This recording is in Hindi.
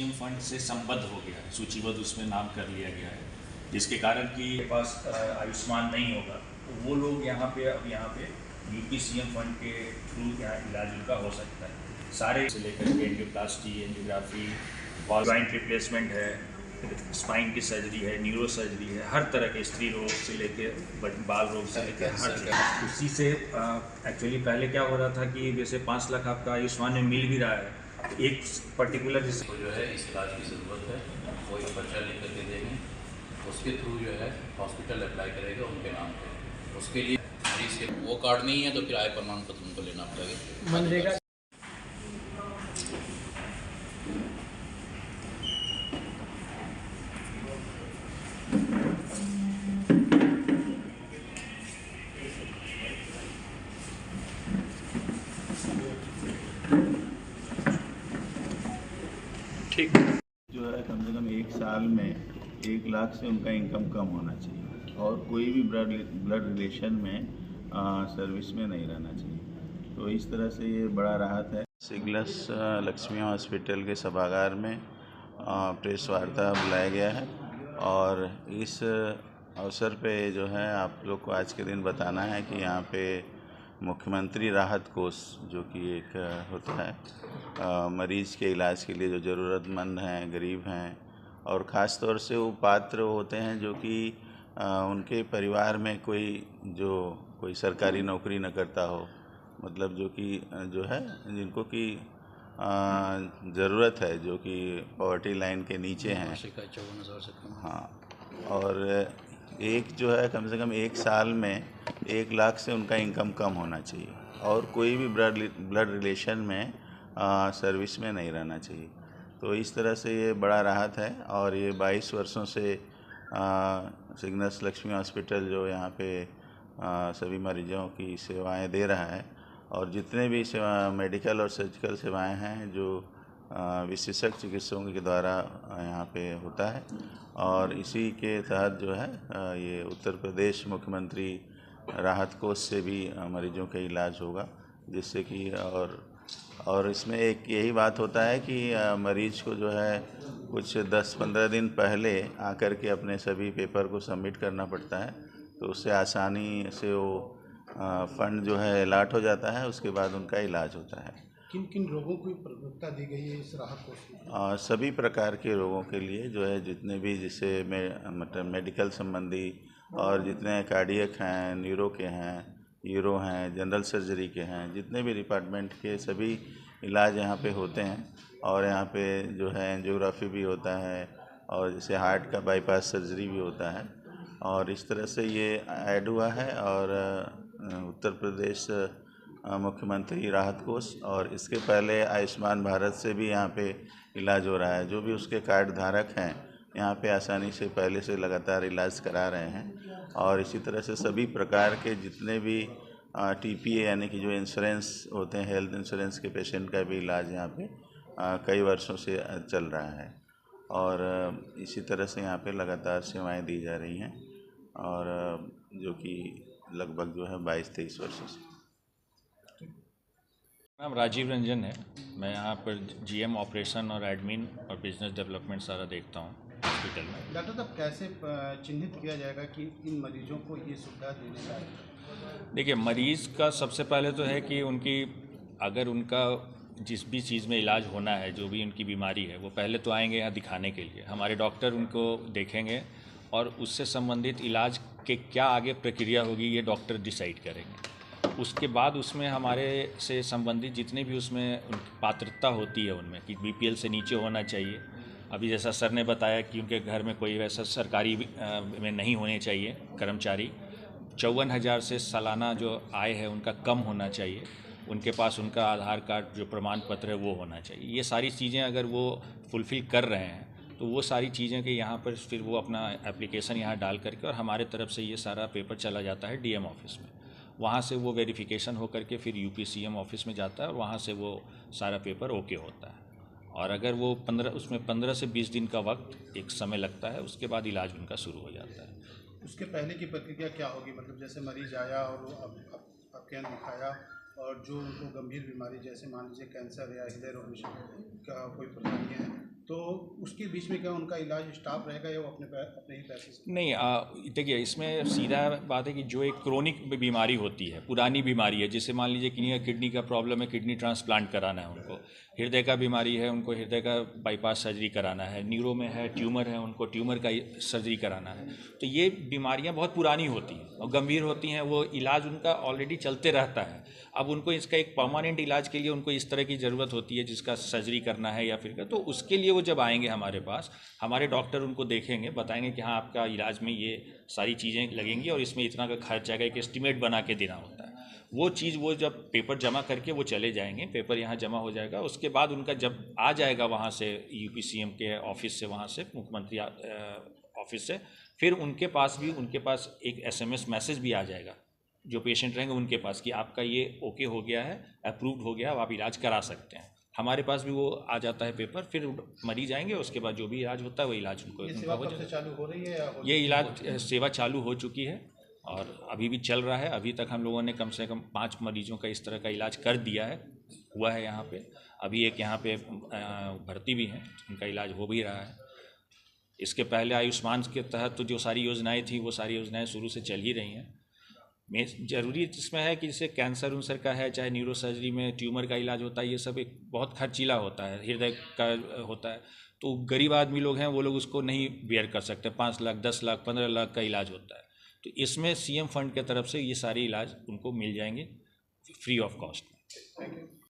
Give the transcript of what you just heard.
सीएम फंड से संबद्ध हो गया है, सूचीबद्ध उसमें नाम कर लिया गया है, जिसके कारण कि पास आयुष्मान नहीं होगा तो वो लोग यहाँ पे अब यहाँ पे यूपी सीएम फंड के थ्रू यहाँ इलाज उनका हो सकता है। सारे से लेकर के एंजियोप्लास्टी, एंजियोग्राफी, जॉइंट रिप्लेसमेंट है, स्पाइन की सर्जरी है, न्यूरो सर्जरी है, हर तरह के स्त्री रोग से लेके बाल रोग से लेके हर चीज़ उसी से। एक्चुअली पहले क्या हो रहा था कि जैसे 5 लाख आपका आयुष्मान में मिल भी रहा है, एक पर्टिकुलर जिसको जो है इस इलाज की ज़रूरत है वो एक पर्चा लिख करके देंगे, उसके थ्रू जो है हॉस्पिटल अप्लाई करेगा उनके नाम पे। उसके लिए मरीज के वो कार्ड नहीं है तो फिर आय प्रमाण पत्र उनको लेना पड़ेगा। मनरेगा ठीक जो है कम से कम 1 साल में 1 लाख से उनका इनकम कम होना चाहिए और कोई भी ब्लड रिलेशन में सर्विस में नहीं रहना चाहिए। तो इस तरह से ये बड़ा राहत है। सिग्नस लक्ष्मी हॉस्पिटल के सभागार में प्रेस वार्ता बुलाया गया है और इस अवसर पे जो है आप लोग को आज के दिन बताना है कि यहाँ पे मुख्यमंत्री राहत कोष जो कि एक होता है मरीज़ के इलाज के लिए जो ज़रूरतमंद हैं, गरीब हैं और ख़ास तौर से वो पात्र होते हैं जो कि उनके परिवार में कोई सरकारी नौकरी न करता हो, मतलब जो कि जो है जिनको कि ज़रूरत है, जो कि पॉवर्टी लाइन के नीचे हैं। हाँ, और एक जो है कम से कम 1 साल में 1 लाख से उनका इनकम कम होना चाहिए और कोई भी ब्लड रिलेशन में सर्विस में नहीं रहना चाहिए। तो इस तरह से ये बड़ा राहत है और ये 22 वर्षों से सिग्नस लक्ष्मी हॉस्पिटल जो यहाँ पे सभी मरीजों की सेवाएं दे रहा है और जितने भी मेडिकल और सर्जिकल सेवाएं हैं जो विशेषज्ञ चिकित्सकों के द्वारा यहाँ पे होता है और इसी के तहत जो है ये उत्तर प्रदेश मुख्यमंत्री राहत कोष से भी मरीजों का इलाज होगा, जिससे कि और इसमें एक यही बात होता है कि मरीज को जो है कुछ 10-15 दिन पहले आकर के अपने सभी पेपर को सबमिट करना पड़ता है, तो उससे आसानी से वो फंड जो है अलॉट हो जाता है, उसके बाद उनका इलाज होता है। किन किन रोगों को प्राथमिकता दी गई है इस राहत कोष में? सभी प्रकार के रोगों के लिए जो है जितने भी जिससे मतलब मेडिकल संबंधी और जितने कार्डियक हैं, न्यूरो के हैं, यूरो हैं, जनरल सर्जरी के हैं, जितने भी डिपार्टमेंट के सभी इलाज यहाँ पे होते हैं और यहाँ पे जो है एंजियोग्राफी भी होता है और जैसे हार्ट का बाईपास सर्जरी भी होता है और इस तरह से ये ऐड हुआ है और उत्तर प्रदेश मुख्यमंत्री राहत कोष और इसके पहले आयुष्मान भारत से भी यहाँ पे इलाज हो रहा है। जो भी उसके कार्ड धारक हैं यहाँ पे आसानी से पहले से लगातार इलाज करा रहे हैं और इसी तरह से सभी प्रकार के जितने भी टीपीए यानी कि जो इंश्योरेंस होते हैं, हेल्थ इंश्योरेंस के पेशेंट का भी इलाज यहाँ पे कई वर्षों से चल रहा है और इसी तरह से यहाँ पे लगातार सेवाएं दी जा रही हैं और जो कि लगभग जो है 22-23 वर्षों से। नाम राजीव रंजन है। मैं यहाँ पर जीएम ऑपरेशन और एडमिन और बिजनेस डेवलपमेंट सारा देखता हूँ हॉस्पिटल में। डॉक्टर साहब, कैसे चिन्हित किया जाएगा कि इन मरीजों को ये सुविधा देने का? देखिए, मरीज़ का सबसे पहले तो है कि उनकी अगर उनका जिस भी चीज़ में इलाज होना है, जो भी उनकी बीमारी है, वो पहले तो आएंगे यहाँ दिखाने के लिए। हमारे डॉक्टर उनको देखेंगे और उससे संबंधित इलाज के क्या आगे प्रक्रिया होगी ये डॉक्टर डिसाइड करेंगे। उसके बाद उसमें हमारे से संबंधित जितने भी उसमें उनकी पात्रता होती है उनमें कि बीपीएल से नीचे होना चाहिए। अभी जैसा सर ने बताया कि उनके घर में कोई वैसा सरकारी में नहीं होने चाहिए कर्मचारी, 54,000 से सालाना जो आय है उनका कम होना चाहिए, उनके पास उनका आधार कार्ड जो प्रमाण पत्र है वो होना चाहिए। ये सारी चीज़ें अगर वो फुलफ़िल कर रहे हैं तो वो सारी चीज़ें के यहाँ पर फिर वो अपना एप्लीकेशन यहाँ डाल करके और हमारे तरफ से ये सारा पेपर चला जाता है डीएम ऑफिस में। वहाँ से वो वेरिफिकेशन हो करके फिर यूपी सीएम ऑफिस में जाता है और वहाँ से वो सारा पेपर ओके होता है और अगर वो 15 से 20 दिन का वक्त एक समय लगता है, उसके बाद इलाज उनका शुरू हो जाता है। उसके पहले की प्रक्रिया क्या होगी? मतलब जैसे मरीज आया और वो आपके यहाँ दिखाया और जो उनको गंभीर बीमारी जैसे मान लीजिए कैंसर या हृदय रोग का कोई परेशानी है तो उसके बीच में क्या उनका इलाज स्टाफ रहेगा या वो अपने ही पैसे से? नहीं, देखिए इसमें सीधा बात है कि जो एक क्रोनिक बीमारी होती है, पुरानी बीमारी है, जिसे मान लीजिए किडनी का प्रॉब्लम है, किडनी ट्रांसप्लांट कराना है उनको, हृदय का बीमारी है, उनको हृदय का बाईपास सर्जरी कराना है, न्यूरो में है, ट्यूमर है, उनको ट्यूमर का सर्जरी कराना है। तो ये बीमारियां बहुत पुरानी होती हैं और गंभीर होती हैं, वो इलाज उनका ऑलरेडी चलते रहता है। अब उनको इसका एक परमानेंट इलाज के लिए उनको इस तरह की ज़रूरत होती है जिसका सर्जरी करना है या फिर तो उसके लिए वो जब आएंगे हमारे पास, हमारे डॉक्टर उनको देखेंगे, बताएंगे कि हाँ आपका इलाज में ये सारी चीज़ें लगेंगी और इसमें इतना का खर्च आएगा, एक एस्टिमेट बना के देना होता है। वो चीज़ वो जब पेपर जमा करके वो चले जाएंगे, पेपर यहाँ जमा हो जाएगा, उसके बाद उनका जब आ जाएगा वहाँ से UPCM के ऑफिस से, वहाँ से मुख्यमंत्री ऑफिस से, फिर उनके पास एक SMS मैसेज भी आ जाएगा जो पेशेंट रहेंगे उनके पास कि आपका ये ओके हो गया है, अप्रूव्ड हो गया, अब आप इलाज करा सकते हैं। हमारे पास भी वो आ जाता है पेपर, फिर मरीज आएंगे, उसके बाद जो भी इलाज होता है वो इलाज उनको सेवा कब से चालू हो रही है या ये इलाज सेवा चालू हो चुकी है और अभी भी चल रहा है। अभी तक हम लोगों ने कम से कम 5 मरीजों का इस तरह का इलाज कर दिया हुआ है यहाँ पे। अभी एक यहाँ पे भर्ती भी हैं, उनका इलाज हो भी रहा है। इसके पहले आयुष्मान के तहत तो जो सारी योजनाएं थी वो सारी योजनाएं शुरू से चल ही रही हैं। ज़रूरी इसमें है कि जैसे कैंसर उनसर का है, चाहे न्यूरो सर्जरी में ट्यूमर का इलाज होता है, ये सब एक बहुत खर्चीला होता है, हृदय का होता है, तो गरीब आदमी लोग हैं वो लोग उसको नहीं बेयर कर सकते। 5 लाख 10 लाख 15 लाख का इलाज होता है, तो इसमें CM फंड के तरफ से ये सारी इलाज उनको मिल जाएंगे फ्री ऑफ कॉस्ट में। Thank you.